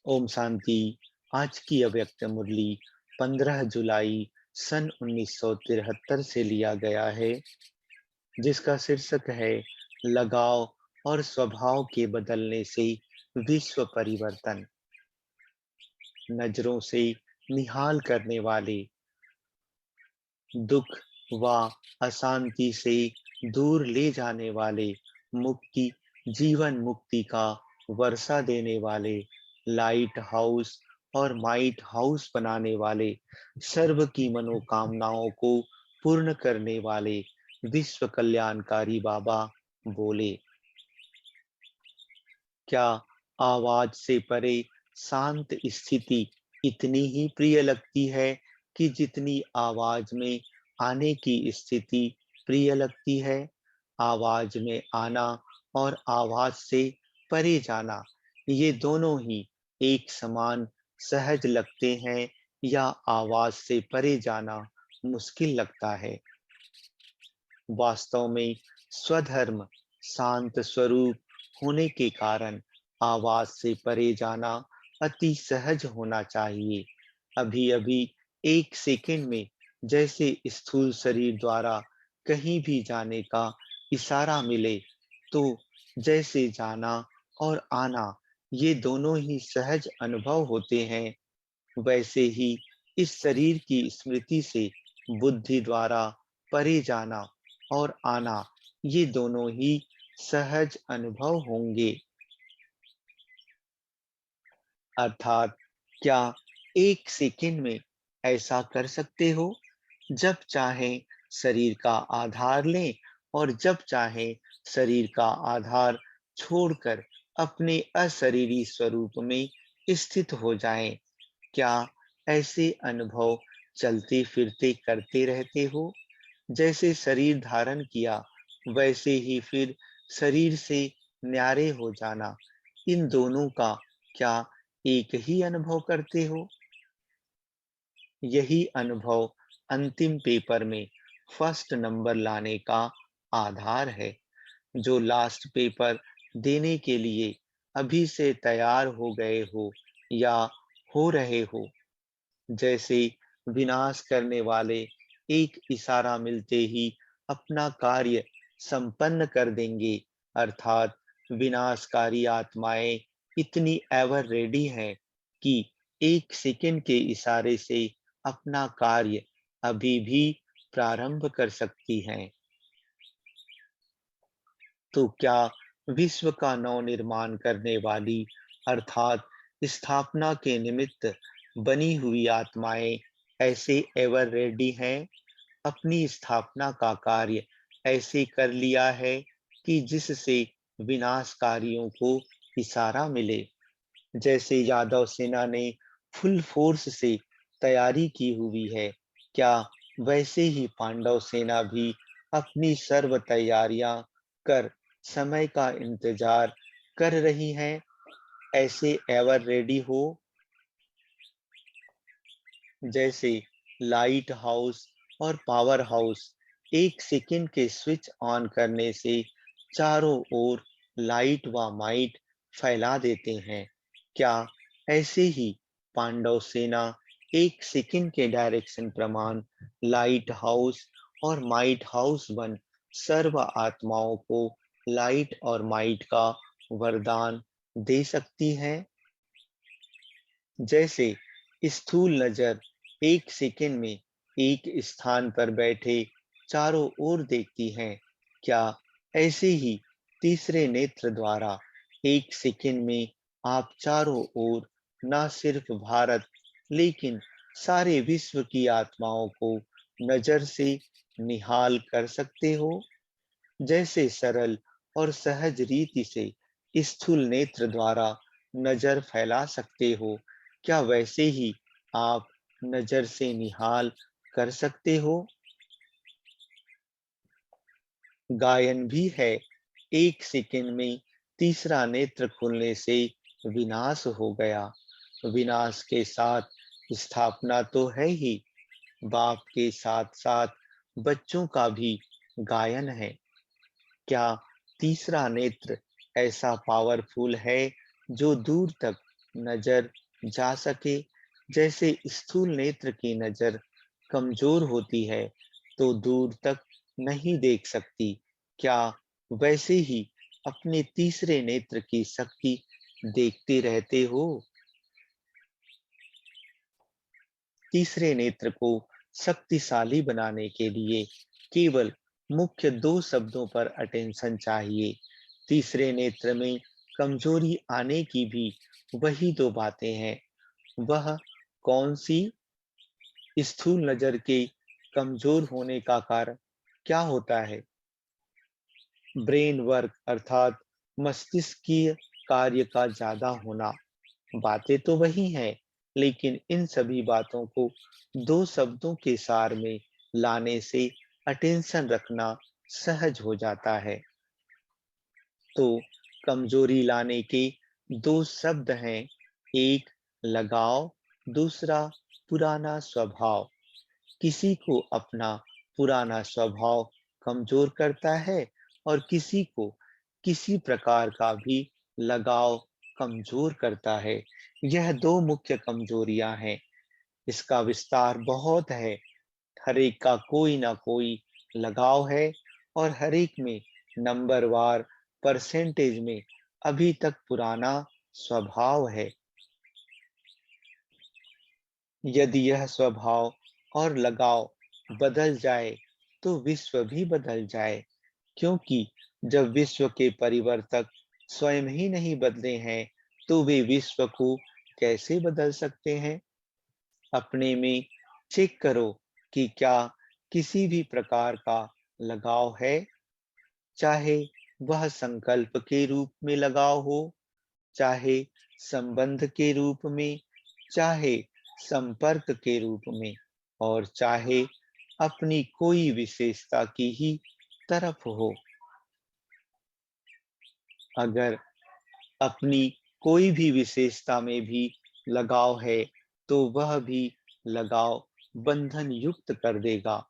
ओम शांति। आज की अव्यक्त मुरली 15 जुलाई सन 1973 से लिया गया है, जिसका शीर्षक है लगाव और स्वभाव के बदलने से विश्व परिवर्तन। नजरों से निहाल करने वाले, दुख व अशांति से दूर ले जाने वाले, मुक्ति जीवन मुक्ति का वर्षा देने वाले, लाइट हाउस और माइट हाउस बनाने वाले, सर्व की मनोकामनाओं को पूर्ण करने वाले विश्व कल्याणकारी बाबा बोले। क्या आवाज से परे शांत स्थिति इतनी ही प्रिय लगती है कि जितनी आवाज में आने की स्थिति प्रिय लगती है? आवाज में आना और आवाज से परे जाना, ये दोनों ही एक समान सहज लगते हैं या आवाज से परे जाना मुश्किल लगता है? वास्तव में स्वधर्म शांत स्वरूप होने के कारण आवाज से परे जाना अति सहज होना चाहिए। अभी अभी एक सेकंड में जैसे स्थूल शरीर द्वारा कहीं भी जाने का इशारा मिले, तो जैसे जाना और आना ये दोनों ही सहज अनुभव होते हैं, वैसे ही इस शरीर की स्मृति से बुद्धि द्वारा परे जाना और आना, ये दोनों ही सहज अनुभव होंगे। अर्थात क्या एक सेकंड में ऐसा कर सकते हो? जब चाहे शरीर का आधार लें और जब चाहे शरीर का आधार छोड़कर अपने अशरीरी स्वरूप में स्थित हो जाएं। क्या ऐसे अनुभव चलते फिरते करते रहते हो? जैसे शरीर धारण किया, वैसे ही फिर शरीर से न्यारे हो जाना, इन दोनों का क्या एक ही अनुभव करते हो? यही अनुभव अंतिम पेपर में फर्स्ट नंबर लाने का आधार है। जो लास्ट पेपर देने के लिए अभी से तैयार हो गए हो या हो रहे हो, जैसे विनाश करने वाले एक इशारा मिलते ही अपना कार्य संपन्न कर देंगे, अर्थात विनाशकारी आत्माएं इतनी एवर रेडी हैं कि एक सेकंड के इशारे से अपना कार्य अभी भी प्रारंभ कर सकती हैं। तो क्या विश्व का नवनिर्माण करने वाली अर्थात स्थापना के निमित्त बनी हुई आत्माएं ऐसे एवर रेडी हैं? अपनी स्थापना का कार्य ऐसे कर लिया है कि जिससे विनाशकारियों को इशारा मिले। जैसे यादव सेना ने फुल फोर्स से तैयारी की हुई है, क्या वैसे ही पांडव सेना भी अपनी सर्व तैयारियां कर समय का इंतजार कर रही हैं? ऐसे एवर रेडी हो। जैसे लाइट हाउस और पावर हाउस एक सेकंड के स्विच ऑन करने से चारों ओर लाइट व माइट फैला देते हैं, क्या ऐसे ही पांडव सेना एक सेकंड के डायरेक्शन प्रमाण लाइट हाउस और माइट हाउस बन सर्व आत्माओं को लाइट और माइट का वरदान दे सकती है? जैसे स्थूल नजर एक सेकंड में एक स्थान पर बैठे चारों ओर देखती हैं, क्या ऐसे ही तीसरे नेत्र द्वारा एक सेकंड में आप चारों ओर न सिर्फ भारत लेकिन सारे विश्व की आत्माओं को नजर से निहाल कर सकते हो? जैसे सरल और सहज रीति से स्थूल नेत्र द्वारा नजर फैला सकते हो, क्या वैसे ही आप नजर से निहाल कर सकते हो? गायन भी है। एक सेकंड में तीसरा नेत्र खुलने से विनाश हो गया। विनाश के साथ स्थापना तो है ही, बाप के साथ साथ बच्चों का भी गायन है। क्या तीसरा नेत्र ऐसा पावरफुल है जो दूर तक नजर जा सके। जैसे स्थूल नेत्र की नजर कमजोर होती है तो दूर तक नहीं देख सकती, क्या वैसे ही अपने तीसरे नेत्र की शक्ति देखते रहते हो? तीसरे नेत्र को शक्तिशाली बनाने के लिए केवल मुख्य दो शब्दों पर अटेंशन चाहिए। तीसरे नेत्र में कमजोरी आने की भी वही दो बातें हैं। वह कौन सी? स्थूल नजर के कमजोर होने का कारण क्या होता है? ब्रेन वर्क अर्थात मस्तिष्कीय कार्य का ज्यादा होना। बातें तो वही हैं, लेकिन इन सभी बातों को दो शब्दों के सार में लाने से अटेंशन रखना सहज हो जाता है। तो कमजोरी लाने के दो शब्द हैं, एक लगाव, दूसरा पुराना स्वभाव। किसी को अपना पुराना स्वभाव कमजोर करता है और किसी को किसी प्रकार का भी लगाव कमजोर करता है। यह दो मुख्य कमजोरियां हैं। इसका विस्तार बहुत है। हर एक का कोई ना कोई लगाव है और हर एक में नंबरवार परसेंटेज में अभी तक पुराना स्वभाव है। यदि यह स्वभाव और लगाव बदल जाए तो विश्व भी बदल जाए, क्योंकि जब विश्व के परिवर्तक स्वयं ही नहीं बदले हैं तो वे विश्व को कैसे बदल सकते हैं? अपने में चेक करो कि क्या किसी भी प्रकार का लगाव है, चाहे वह संकल्प के रूप में लगाव हो, चाहे संबंध के रूप में, चाहे संपर्क के रूप में, और चाहे अपनी कोई विशेषता की ही तरफ हो। अगर अपनी कोई भी विशेषता में भी लगाव है, तो वह भी लगाव बंधन युक्त कर देगा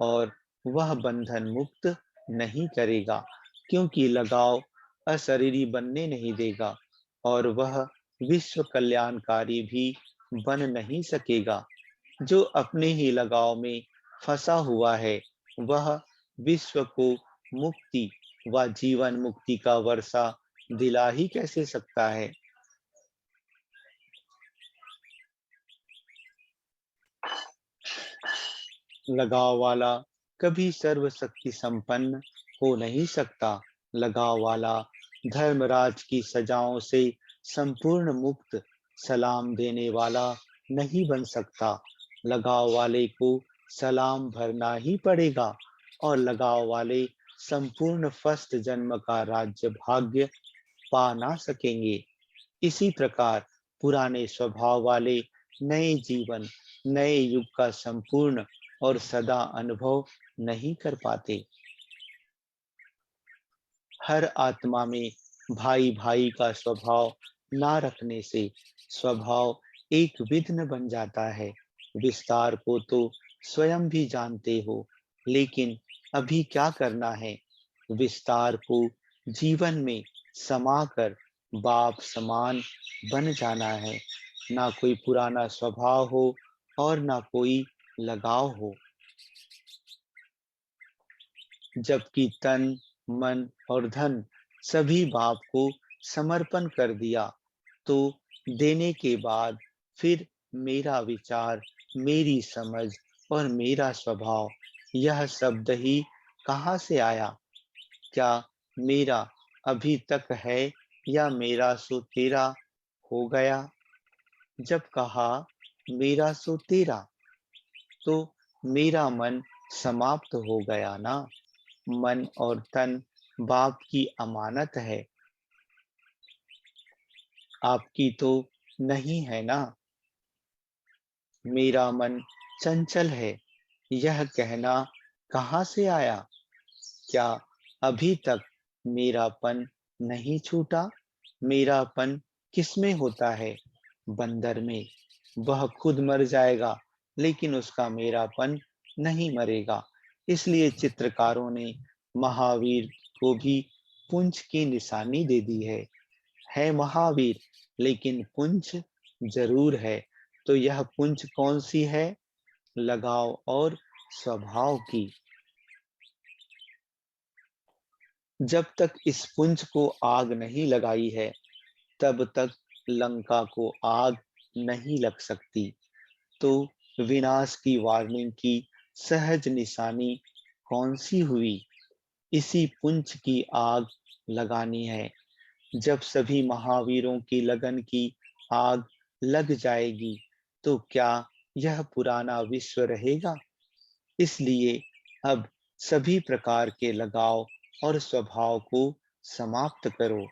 और वह बंधन मुक्त नहीं करेगा, क्योंकि लगाव अशरीरी बनने नहीं देगा और वह विश्व कल्याणकारी भी बन नहीं सकेगा। जो अपने ही लगाव में फंसा हुआ है, वह विश्व को मुक्ति व जीवन मुक्ति का वर्षा दिला ही कैसे सकता है? लगाव वाला कभी सर्वशक्ति संपन्न हो नहीं सकता। लगाव वाला धर्मराज की सजाओं से संपूर्ण मुक्त सलाम देने वाला नहीं बन सकता। लगाव वाले को सलाम भरना ही पड़ेगा और लगाव वाले संपूर्ण फर्स्ट जन्म का राज्य भाग्य पा ना सकेंगे। इसी प्रकार पुराने स्वभाव वाले नए जीवन, नए युग का संपूर्ण और सदा अनुभव नहीं कर पाते। हर आत्मा में भाई भाई का स्वभाव ना रखने से स्वभाव एक विघ्न बन जाता है। विस्तार को तो स्वयं भी जानते हो, लेकिन अभी क्या करना है? विस्तार को जीवन में समाकर बाप समान बन जाना है। ना कोई पुराना स्वभाव हो और ना कोई लगाव हो। जबकि तन, मन और धन सभी बाप को समर्पण कर दिया, तो देने के बाद फिर मेरा विचार, मेरी समझ और मेरा स्वभाव, यह शब्द ही कहाँ से आया? क्या मेरा अभी तक है या मेरा सो तेरा हो गया? जब कहा मेरा सो तेरा, तो मेरा मन समाप्त हो गया ना। मन और तन बाप की अमानत है, आपकी तो नहीं है ना। मेरा मन चंचल है, यह कहना कहाँ से आया? क्या अभी तक मेरापन नहीं छूटा? मेरापन किसमें होता है? बंदर में। वह खुद मर जाएगा, लेकिन उसका मेरापन नहीं मरेगा। इसलिए चित्रकारों ने महावीर को भी पुंज की निशानी दे दी है। है महावीर, लेकिन पूंछ जरूर है। तो यह पूंछ कौन सी है? लगाव और स्वभाव की। जब तक इस पुंज को आग नहीं लगाई है, तब तक लंका को आग नहीं लग सकती। तो विनाश की वार्निंग की सहज निशानी कौन सी हुई? इसी पुंज की आग लगानी है। जब सभी महावीरों की लगन की आग लग जाएगी, तो क्या यह पुराना विश्व रहेगा? इसलिए अब सभी प्रकार के लगाव और स्वभाव को समाप्त करो।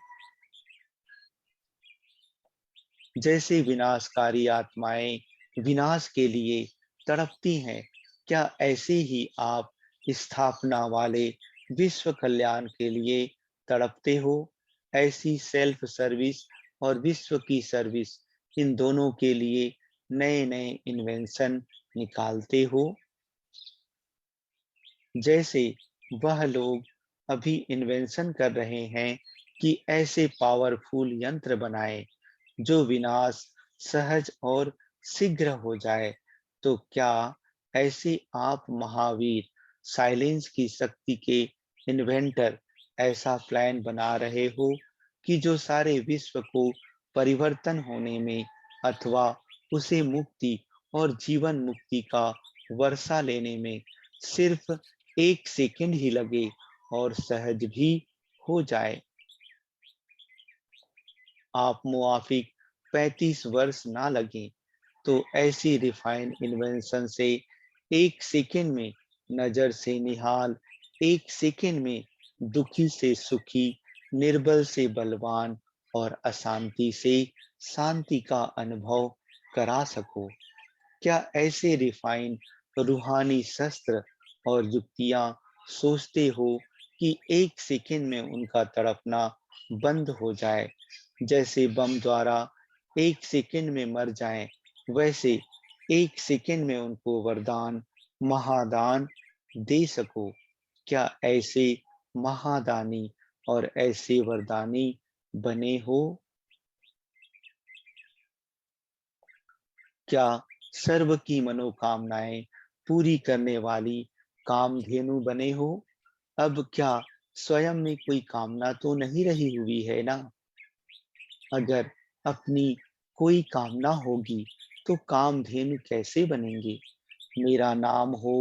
जैसे विनाशकारी आत्माएं विनाश के लिए तड़पती हैं, क्या ऐसे ही आप स्थापना वाले विश्व कल्याण के लिए तड़पते हो? ऐसी सेल्फ सर्विस और विश्व की सर्विस, इन दोनों के लिए नए नए इन्वेंशन निकालते हो। जैसे वह लोग अभी इन्वेंशन कर रहे हैं कि ऐसे पावरफुल यंत्र बनाएं जो विनाश सहज और शीघ्र हो जाए। तो क्या ऐसे आप महावीर साइलेंस की शक्ति के इन्वेंटर ऐसा प्लान बना रहे हो कि जो सारे विश्व को परिवर्तन होने में अथवा उसे मुक्ति और जीवन मुक्ति का वर्षा लेने में सिर्फ 1 सेकंड ही लगे और सहज भी हो जाए? आप मुआफिक 35 वर्ष ना लगे, तो ऐसी रिफाइंड इन्वेंशन से 1 सेकंड में नजर से निहाल, 1 सेकंड में दुखी से सुखी, निर्बल से बलवान और अशांति से शांति का अनुभव करा सको। क्या ऐसे रिफाइन रूहानी शस्त्र और युक्तियां सोचते हो कि 1 सेकंड में उनका तड़पना बंद हो जाए? जैसे बम द्वारा 1 सेकंड में मर जाएं, वैसे 1 सेकंड में उनको वरदान महादान दे सको। क्या ऐसे महादानी और ऐसे वरदानी बने हो? क्या सर्व की मनोकामनाएं पूरी करने वाली कामधेनु बने हो? अब क्या स्वयं में कोई कामना तो नहीं रही हुई है ना? अगर अपनी कोई कामना होगी, तो कामधेनु कैसे बनेंगे? मेरा नाम हो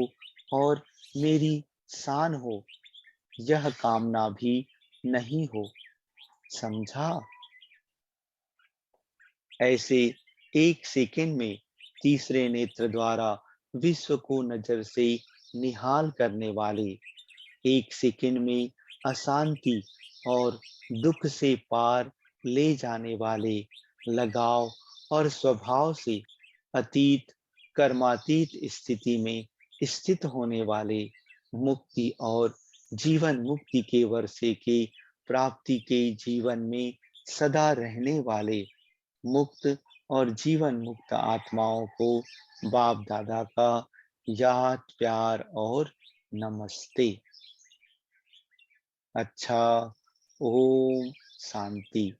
और मेरी शान हो, यह कामना भी नहीं हो। समझा? ऐसे 1 सेकंड में तीसरे नेत्र द्वारा विश्व को नजर से निहाल करने वाले, 1 सेकंड में अशांति और दुख से पार ले जाने वाले, लगाव और स्वभाव से अतीत कर्मातीत स्थिति में स्थित होने वाले, मुक्ति और जीवन मुक्ति के वर्षे के प्राप्ति के जीवन में सदा रहने वाले, मुक्त और जीवन मुक्त आत्माओं को बाप दादा का याद प्यार और नमस्ते। अच्छा, ओम शांति।